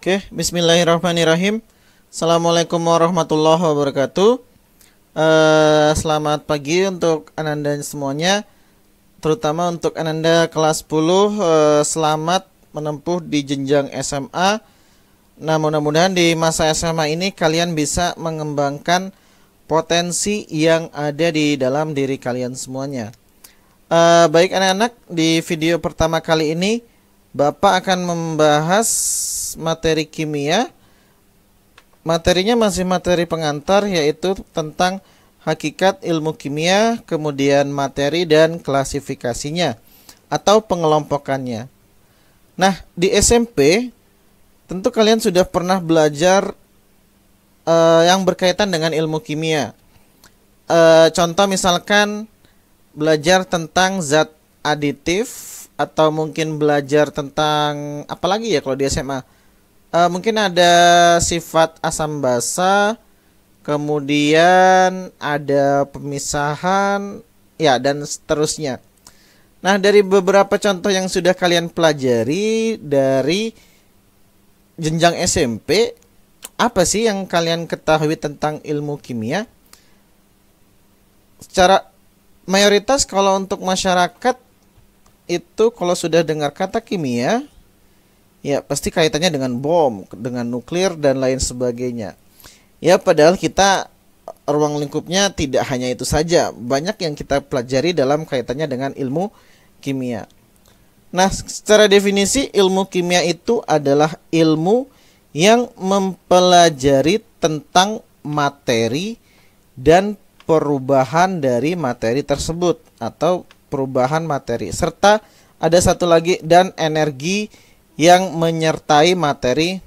Oke, bismillahirrahmanirrahim. Assalamualaikum warahmatullahi wabarakatuh. Selamat pagi untuk Ananda semuanya, terutama untuk Ananda kelas 10. Selamat menempuh di jenjang SMA. Nah, mudah-mudahan di masa SMA ini kalian bisa mengembangkan potensi yang ada di dalam diri kalian semuanya. Baik anak-anak, di video pertama kali ini Bapak akan membahas materi kimia. Materinya masih materi pengantar, yaitu tentang hakikat ilmu kimia, kemudian materi dan klasifikasinya atau pengelompokannya. Nah, di SMP tentu kalian sudah pernah belajar yang berkaitan dengan ilmu kimia. Contoh misalkan belajar tentang zat aditif, atau mungkin belajar tentang apa lagi ya kalau di SMA. Mungkin ada sifat asam basa, kemudian ada pemisahan, ya, dan seterusnya. Nah, dari beberapa contoh yang sudah kalian pelajari dari jenjang SMP, apa sih yang kalian ketahui tentang ilmu kimia? Secara mayoritas kalau untuk masyarakat itu kalau sudah dengar kata kimia, ya pasti kaitannya dengan bom, dengan nuklir dan lain sebagainya. Ya, padahal kita ruang lingkupnya tidak hanya itu saja. Banyak yang kita pelajari dalam kaitannya dengan ilmu kimia. Nah, secara definisi ilmu kimia itu adalah ilmu yang mempelajari tentang materi dan perubahan dari materi tersebut atau perubahan materi, serta ada satu lagi, dan energi yang menyertai materi,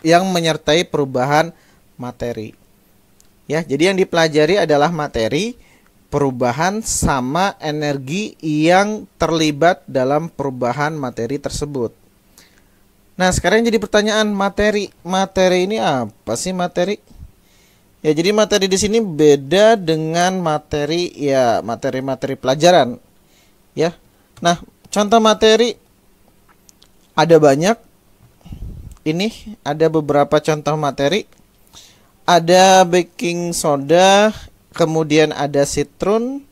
yang menyertai perubahan materi. Ya, jadi yang dipelajari adalah materi, perubahan, sama energi yang terlibat dalam perubahan materi tersebut. Nah, sekarang jadi pertanyaan, materi ini apa sih materi? Ya, jadi materi di sini beda dengan materi, ya, materi-materi pelajaran. Ya. Nah, contoh materi ada banyak. Ini ada beberapa contoh materi. Ada baking soda, kemudian ada sitrun.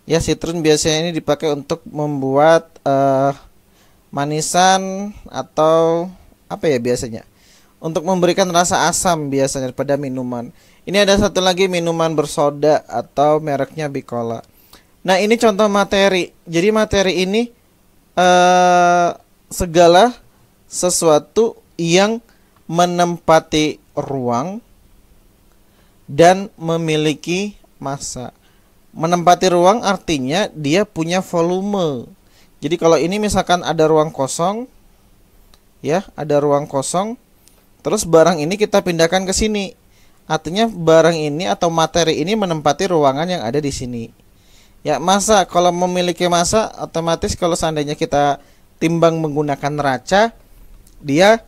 Ya, sitrun biasanya ini dipakai untuk membuat manisan atau apa ya biasanya? Untuk memberikan rasa asam biasanya pada minuman. Ini ada satu lagi, minuman bersoda atau mereknya Bicola. Nah, ini contoh materi. Jadi materi ini segala sesuatu yang menempati ruang dan memiliki massa. Menempati ruang artinya dia punya volume. Jadi kalau ini misalkan ada ruang kosong, ya, ada ruang kosong, terus barang ini kita pindahkan ke sini. Artinya barang ini atau materi ini menempati ruangan yang ada di sini. Ya, massa, kalau memiliki massa, otomatis kalau seandainya kita timbang menggunakan neraca, dia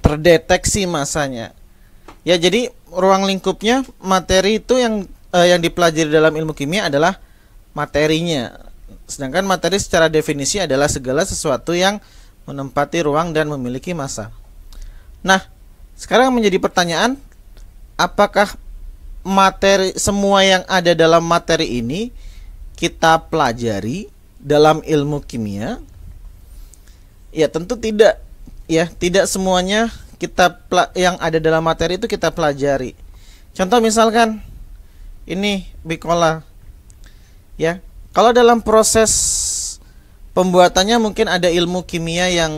terdeteksi massanya. Ya, jadi ruang lingkupnya materi itu yang dipelajari dalam ilmu kimia adalah materinya. Sedangkan materi secara definisi adalah segala sesuatu yang menempati ruang dan memiliki massa. Nah, sekarang menjadi pertanyaan, apakah materi, semua yang ada dalam materi ini kita pelajari dalam ilmu kimia? Ya, tentu tidak. Ya, tidak semuanya yang ada dalam materi itu kita pelajari. Contoh misalkan ini Bicola. Ya, kalau dalam proses pembuatannya mungkin ada ilmu kimia yang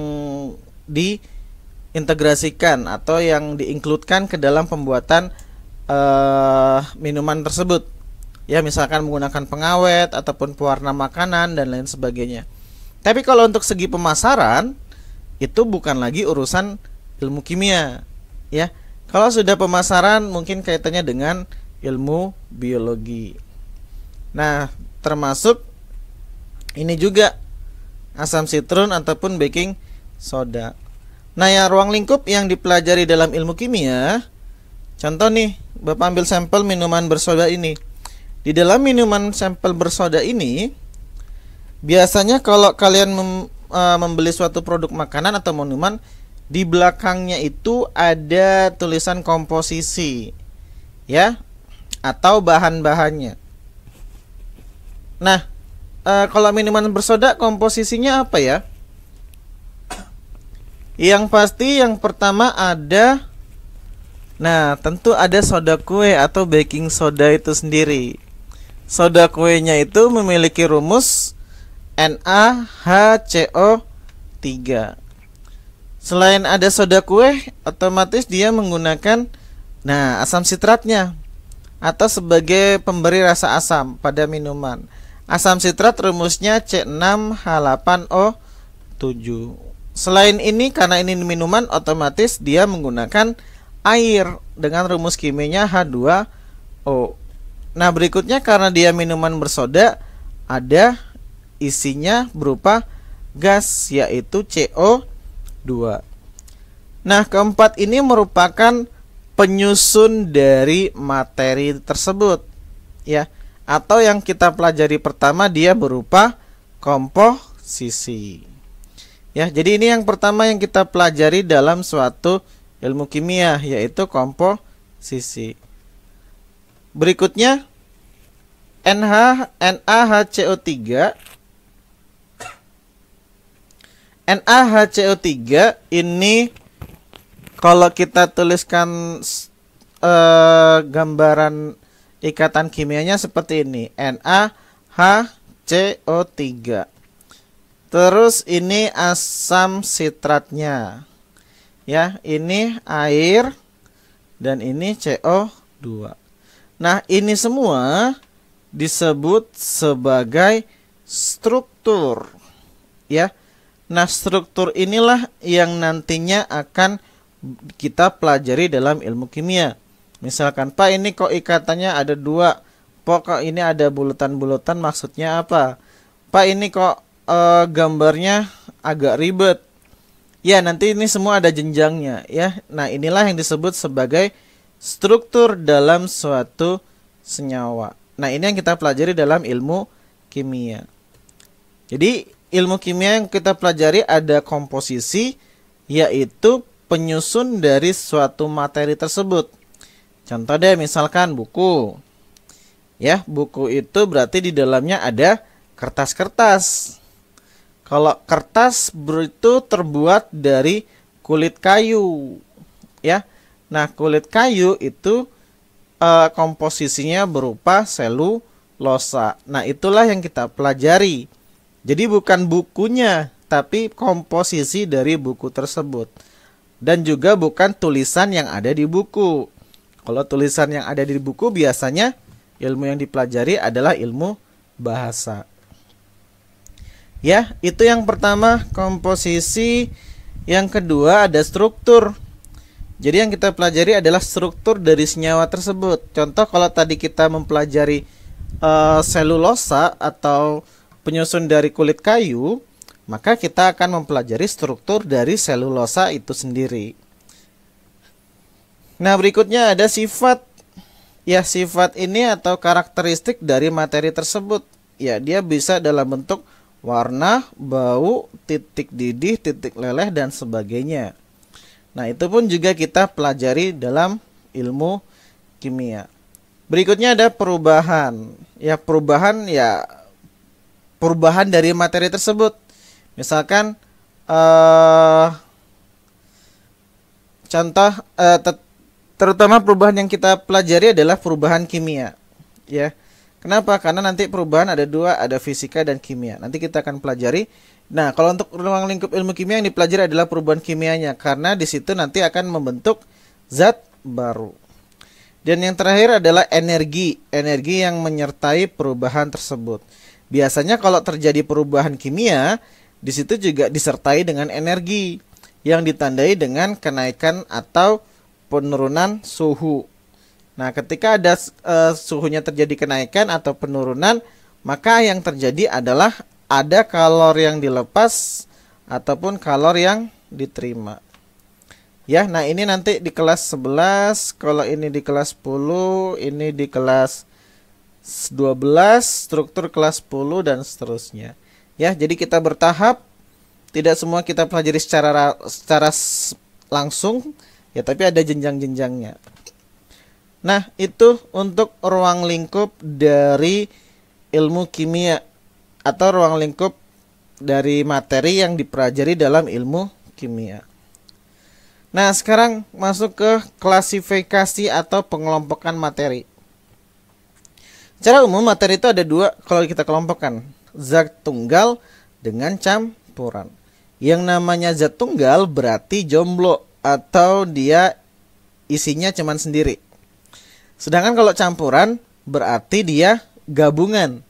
diintegrasikan atau yang diinkludkan ke dalam pembuatan minuman tersebut. Ya, misalkan menggunakan pengawet ataupun pewarna makanan dan lain sebagainya. Tapi kalau untuk segi pemasaran itu bukan lagi urusan ilmu kimia. Ya, kalau sudah pemasaran mungkin kaitannya dengan ilmu biologi. Nah, termasuk ini juga asam sitrun ataupun baking soda. Nah, ya, ruang lingkup yang dipelajari dalam ilmu kimia, contoh nih, Bapak ambil sampel minuman bersoda ini. Di dalam minuman sampel bersoda ini, biasanya kalau kalian membeli suatu produk makanan atau minuman, di belakangnya itu ada tulisan komposisi, ya, atau bahan-bahannya. Nah, kalau minuman bersoda komposisinya apa ya? Yang pasti yang pertama ada, nah tentu ada soda kue atau baking soda itu sendiri. Soda kuenya itu memiliki rumus NaHCO3. Selain ada soda kue, otomatis dia menggunakan asam sitratnya atau sebagai pemberi rasa asam pada minuman. Asam sitrat rumusnya C6H8O7. Selain ini, karena ini minuman, otomatis dia menggunakan air dengan rumus kimianya H2O. Nah, berikutnya karena dia minuman bersoda, ada isinya berupa gas, yaitu CO2. Nah, keempat ini merupakan penyusun dari materi tersebut, ya, atau yang kita pelajari pertama dia berupa komposisi. Ya, jadi ini yang pertama yang kita pelajari dalam suatu ilmu kimia, yaitu komposisi. Berikutnya NaHCO3. NaHCO3 ini kalau kita tuliskan gambaran ikatan kimianya seperti ini, NaHCO3. Terus ini asam sitratnya, ya, ini air dan ini CO2. Nah, ini semua disebut sebagai struktur, ya. Nah, struktur inilah yang nantinya akan kita pelajari dalam ilmu kimia. Misalkan, Pak, ini kok ikatannya ada 2, kok ini ada bulatan-bulatan, maksudnya apa? Pak, ini kok gambarnya agak ribet. Ya, nanti ini semua ada jenjangnya, ya. Nah, inilah yang disebut sebagai struktur dalam suatu senyawa. Nah, ini yang kita pelajari dalam ilmu kimia. Jadi, ilmu kimia yang kita pelajari ada komposisi, yaitu penyusun dari suatu materi tersebut. Contoh deh, misalkan buku. Ya, buku itu berarti di dalamnya ada kertas-kertas. Kalau kertas itu terbuat dari kulit kayu, ya. Nah, kulit kayu itu komposisinya berupa selulosa. Nah, itulah yang kita pelajari. Jadi bukan bukunya, tapi komposisi dari buku tersebut. Dan juga bukan tulisan yang ada di buku. Kalau tulisan yang ada di buku biasanya ilmu yang dipelajari adalah ilmu bahasa. Ya, itu yang pertama, komposisi. Yang kedua ada struktur. Jadi yang kita pelajari adalah struktur dari senyawa tersebut. Contoh kalau tadi kita mempelajari selulosa atau penyusun dari kulit kayu, maka kita akan mempelajari struktur dari selulosa itu sendiri. Nah, berikutnya ada sifat. Ya, sifat ini atau karakteristik dari materi tersebut. Ya, dia bisa dalam bentuk warna, bau, titik didih, titik leleh, dan sebagainya. Nah, itu pun juga kita pelajari dalam ilmu kimia. Berikutnya ada perubahan. Ya, perubahan dari materi tersebut. Misalkan contoh terutama perubahan yang kita pelajari adalah perubahan kimia, ya. Kenapa? Karena nanti perubahan ada 2, ada fisika dan kimia. Nanti kita akan pelajari. Nah, kalau untuk ruang lingkup ilmu kimia yang dipelajari adalah perubahan kimianya, karena di situ nanti akan membentuk zat baru. Dan yang terakhir adalah energi yang menyertai perubahan tersebut. Biasanya kalau terjadi perubahan kimia, di situ juga disertai dengan energi yang ditandai dengan kenaikan atau penurunan suhu. Nah, ketika ada suhunya terjadi kenaikan atau penurunan, maka yang terjadi adalah ada kalori yang dilepas ataupun kalori yang diterima. Ya, nah ini nanti di kelas 11, kalau ini di kelas 10, ini di kelas 12, struktur kelas 10 dan seterusnya. Ya, jadi kita bertahap Tidak semua kita pelajari langsung ya, tapi ada jenjang-jenjangnya. Nah, itu untuk ruang lingkup dari ilmu kimia atau ruang lingkup dari materi yang dipelajari dalam ilmu kimia. Nah, sekarang masuk ke klasifikasi atau pengelompokan materi. Secara umum materi itu ada dua kalau kita kelompokkan, zat tunggal dengan campuran. Yang namanya zat tunggal berarti jomblo atau dia isinya cuman sendiri. Sedangkan kalau campuran berarti dia gabungan.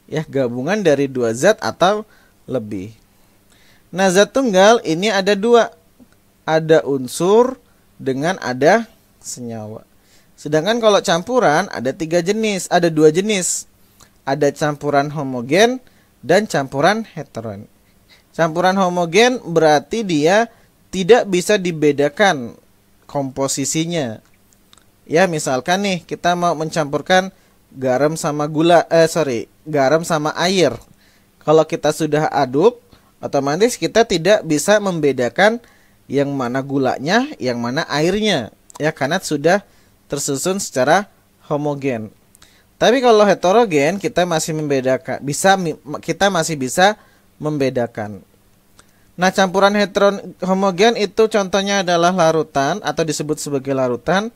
Ya, gabungan dari dua zat atau lebih. Nah, zat tunggal ini ada dua. Ada unsur dengan ada senyawa. Sedangkan kalau campuran ada ada dua jenis. Ada campuran homogen dan campuran heterogen. Campuran homogen berarti dia tidak bisa dibedakan komposisinya. Ya, misalkan nih kita mau mencampurkan garam sama garam sama air. Kalau kita sudah aduk, otomatis kita tidak bisa membedakan yang mana gulanya, yang mana airnya, ya, karena sudah tersusun secara homogen. Tapi kalau heterogen kita masih bisa membedakan. Nah, campuran homogen itu contohnya adalah larutan atau disebut sebagai larutan.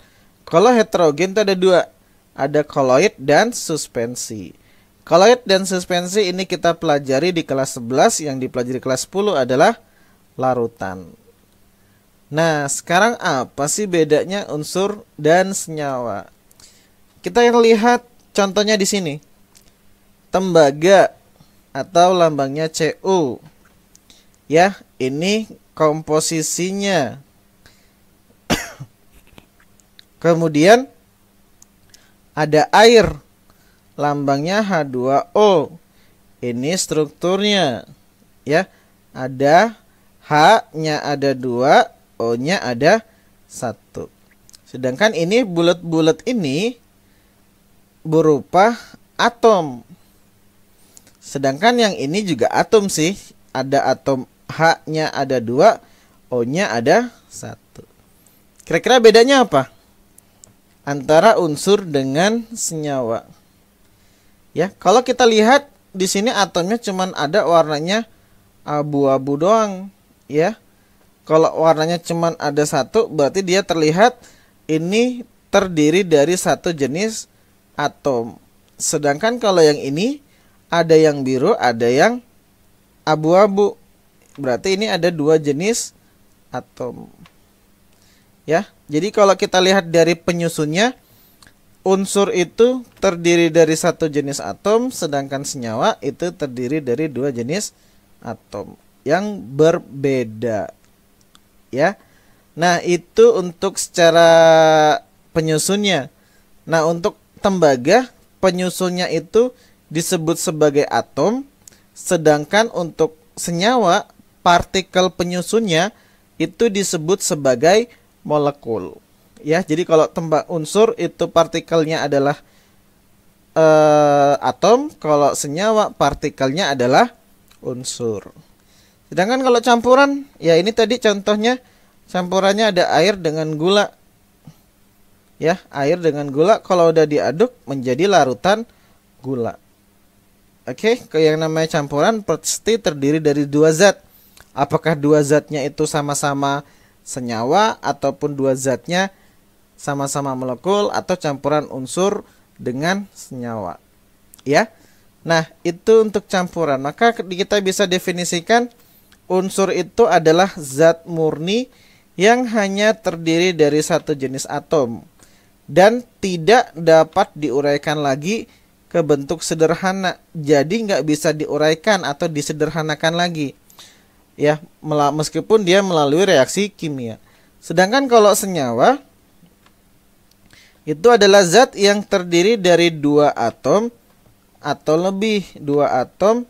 Kalau heterogen itu ada dua, ada koloid dan suspensi. Koloid dan suspensi ini kita pelajari di kelas 11, yang dipelajari kelas 10 adalah larutan. Nah, sekarang apa sih bedanya unsur dan senyawa? Kita lihat contohnya di sini. Tembaga atau lambangnya Cu. Ya, ini komposisinya. Kemudian ada air, lambangnya H2O. Ini strukturnya, ya. Ada H-nya ada 2, O-nya ada 1. Sedangkan ini bulat-bulat ini berupa atom. Sedangkan yang ini juga atom sih. Ada atom H-nya ada 2, O-nya ada 1. Kira-kira bedanya apa antara unsur dengan senyawa? Ya, kalau kita lihat di sini atomnya cuman ada warnanya abu-abu doang, ya. Kalau warnanya cuman ada 1, berarti dia terlihat ini terdiri dari satu jenis atom. Sedangkan kalau yang ini ada yang biru, ada yang abu-abu. Berarti ini ada dua jenis atom. Ya, jadi kalau kita lihat dari penyusunnya, unsur itu terdiri dari satu jenis atom, sedangkan senyawa itu terdiri dari dua jenis atom yang berbeda. Ya. Nah, itu untuk secara penyusunnya. Nah, untuk tembaga, penyusunnya itu disebut sebagai atom, sedangkan untuk senyawa, partikel penyusunnya itu disebut sebagai molekul. Ya, jadi kalau unsur itu partikelnya adalah atom, kalau senyawa partikelnya adalah unsur. Sedangkan kalau campuran, ya ini tadi contohnya campurannya ada air dengan gula. Ya, air dengan gula kalau udah diaduk menjadi larutan gula. Oke, yang namanya campuran pasti terdiri dari dua zat. Apakah dua zatnya itu sama-sama senyawa ataupun dua zatnya sama-sama molekul atau campuran unsur dengan senyawa. Ya. Nah, itu untuk campuran. Maka kita bisa definisikan unsur itu adalah zat murni yang hanya terdiri dari satu jenis atom dan tidak dapat diuraikan lagi ke bentuk sederhana. Jadi nggak bisa diuraikan atau disederhanakan lagi. Ya, meskipun dia melalui reaksi kimia. Sedangkan kalau senyawa itu adalah zat yang terdiri dari dua atom atau lebih, dua atom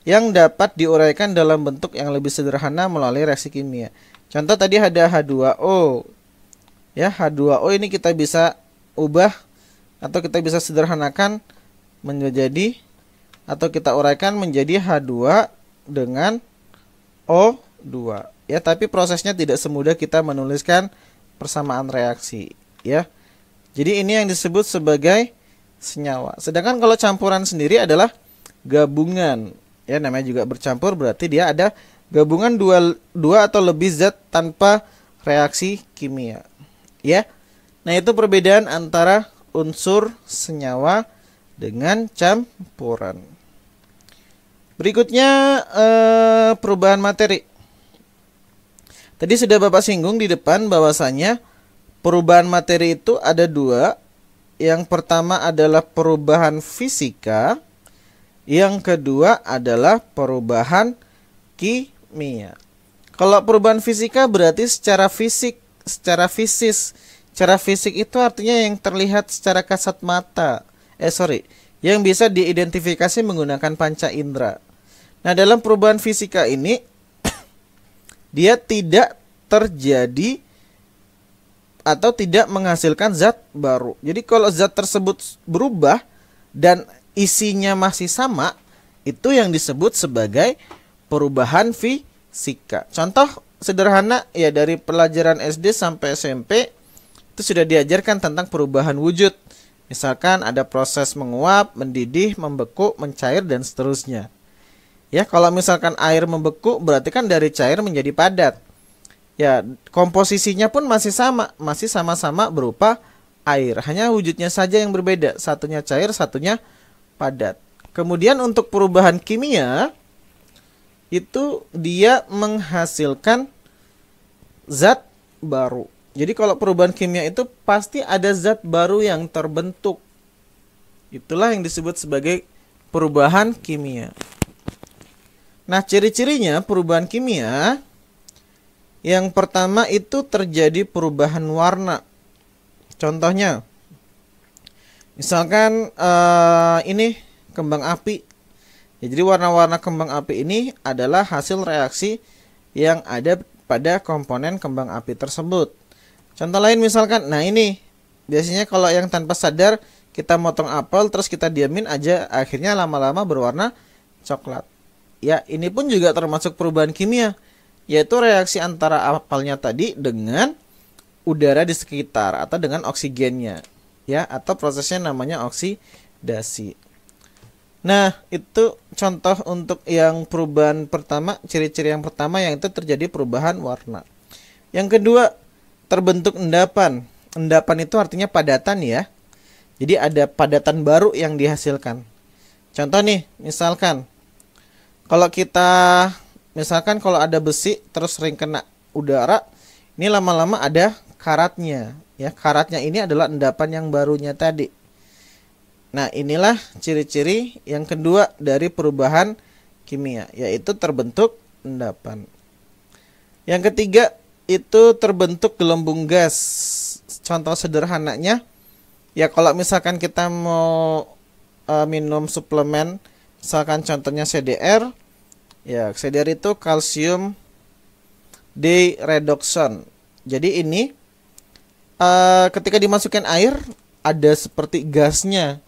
yang dapat diuraikan dalam bentuk yang lebih sederhana melalui reaksi kimia. Contoh tadi ada H2O. Ya, H2O ini kita bisa ubah atau kita bisa sederhanakan menjadi atau kita uraikan menjadi H2 dengan CO2. Ya, tapi prosesnya tidak semudah kita menuliskan persamaan reaksi, ya. Jadi ini yang disebut sebagai senyawa. Sedangkan kalau campuran sendiri adalah gabungan. Ya, namanya juga bercampur, berarti dia ada gabungan dua atau lebih zat tanpa reaksi kimia. Ya. Nah, itu perbedaan antara unsur senyawa dengan campuran. Berikutnya perubahan materi. Tadi sudah Bapak singgung di depan bahwasanya perubahan materi itu ada dua. Yang pertama adalah perubahan fisika, yang kedua adalah perubahan kimia. Kalau perubahan fisika berarti secara fisik, secara fisis. Secara fisik itu artinya yang terlihat secara kasat mata. Yang bisa diidentifikasi menggunakan panca indera. Nah, dalam perubahan fisika ini dia tidak terjadi atau tidak menghasilkan zat baru. Jadi kalau zat tersebut berubah dan isinya masih sama, itu yang disebut sebagai perubahan fisika. Contoh sederhana ya, dari pelajaran SD sampai SMP itu sudah diajarkan tentang perubahan wujud. Misalkan ada proses menguap, mendidih, membeku, mencair, dan seterusnya. Ya, kalau misalkan air membeku berarti kan dari cair menjadi padat. Ya, komposisinya pun masih sama, masih sama-sama berupa air. Hanya wujudnya saja yang berbeda, satunya cair, satunya padat. Kemudian untuk perubahan kimia itu dia menghasilkan zat baru. Jadi kalau perubahan kimia itu pasti ada zat baru yang terbentuk. Itulah yang disebut sebagai perubahan kimia. Nah, ciri-cirinya perubahan kimia, yang pertama itu terjadi perubahan warna. Contohnya, misalkan ini kembang api. Ya, jadi warna-warna kembang api ini adalah hasil reaksi yang ada pada komponen kembang api tersebut. Contoh lain misalkan, nah ini biasanya kalau yang tanpa sadar kita motong apel terus kita diamin aja, akhirnya lama-lama berwarna coklat. Ya, ini pun juga termasuk perubahan kimia, yaitu reaksi antara apelnya tadi dengan udara di sekitar atau dengan oksigennya, ya, atau prosesnya namanya oksidasi. Nah, itu contoh untuk yang perubahan pertama, ciri-ciri yang pertama yang itu terjadi perubahan warna. Yang kedua, terbentuk endapan. Endapan itu artinya padatan ya. Jadi ada padatan baru yang dihasilkan. Contoh nih, misalkan kalau kita, misalkan kalau ada besi terus sering kena udara, ini lama-lama ada karatnya. Ya, karatnya ini adalah endapan yang barunya tadi. Nah, inilah ciri-ciri yang kedua dari perubahan kimia, yaitu terbentuk endapan. Yang ketiga, itu terbentuk gelembung gas. Contoh sederhananya, ya kalau misalkan kita mau minum suplemen, misalkan contohnya CDR, ya CDR itu kalsium diredoxon. Jadi ini ketika dimasukkan air ada seperti gasnya.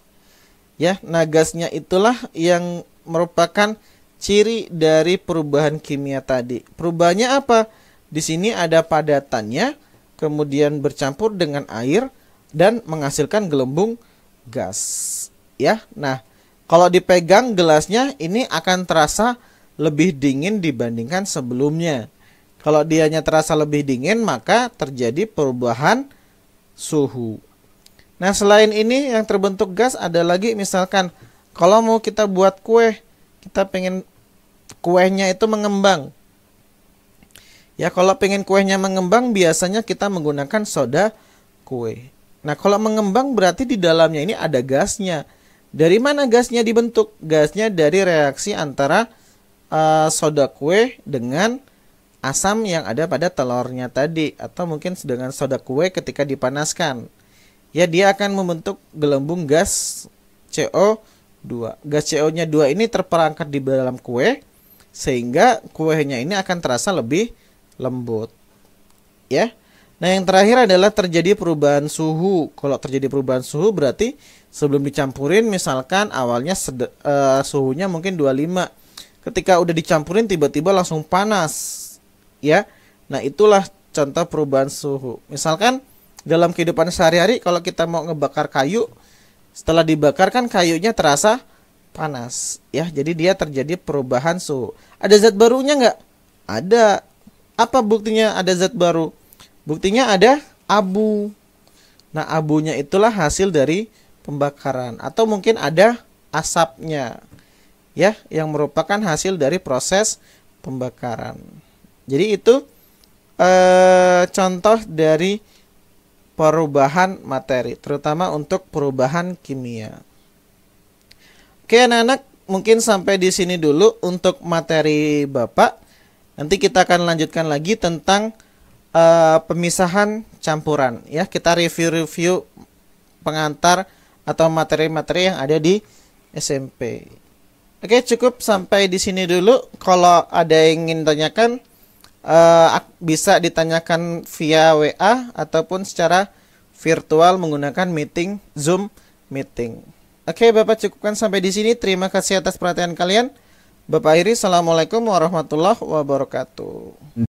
Ya, nah gasnya itulah yang merupakan ciri dari perubahan kimia tadi. Perubahannya apa? Di sini ada padatannya, kemudian bercampur dengan air dan menghasilkan gelembung gas. Ya, nah kalau dipegang gelasnya ini akan terasa lebih dingin dibandingkan sebelumnya. Kalau dianya terasa lebih dingin, maka terjadi perubahan suhu. Nah, selain ini yang terbentuk gas ada lagi, misalkan kalau mau kita buat kue, kita pengen kuenya itu mengembang. Ya, kalau pengen kuenya mengembang biasanya kita menggunakan soda kue. Nah, kalau mengembang berarti di dalamnya ini ada gasnya. Dari mana gasnya dibentuk? Gasnya dari reaksi antara soda kue dengan asam yang ada pada telurnya tadi, atau mungkin dengan soda kue ketika dipanaskan. Ya, dia akan membentuk gelembung gas CO2. Gas CO-nya 2 ini terperangkap di dalam kue sehingga kuenya ini akan terasa lebih lembut. Ya. Nah, yang terakhir adalah terjadi perubahan suhu. Kalau terjadi perubahan suhu berarti sebelum dicampurin misalkan awalnya suhunya mungkin 25. ketika udah dicampurin tiba-tiba langsung panas, ya. Nah, itulah contoh perubahan suhu. Misalkan dalam kehidupan sehari-hari kalau kita mau ngebakar kayu, setelah dibakar kan kayunya terasa panas, ya. Jadi dia terjadi perubahan suhu. Ada zat barunya nggak? Ada. Apa buktinya ada zat baru? Buktinya ada abu. Nah, abunya itulah hasil dari pembakaran, atau mungkin ada asapnya, ya, yang merupakan hasil dari proses pembakaran. Jadi itu contoh dari perubahan materi, terutama untuk perubahan kimia. Oke anak-anak, mungkin sampai di sini dulu untuk materi Bapak. Nanti kita akan lanjutkan lagi tentang pemisahan campuran, ya. Kita review pengantar atau materi-materi yang ada di SMP. Oke, cukup sampai di sini dulu. Kalau ada yang ingin tanyakan, bisa ditanyakan via WA ataupun secara virtual menggunakan meeting Zoom meeting. Oke, Bapak cukupkan sampai di sini. Terima kasih atas perhatian kalian. Bapak akhiri, assalamualaikum warahmatullahi wabarakatuh.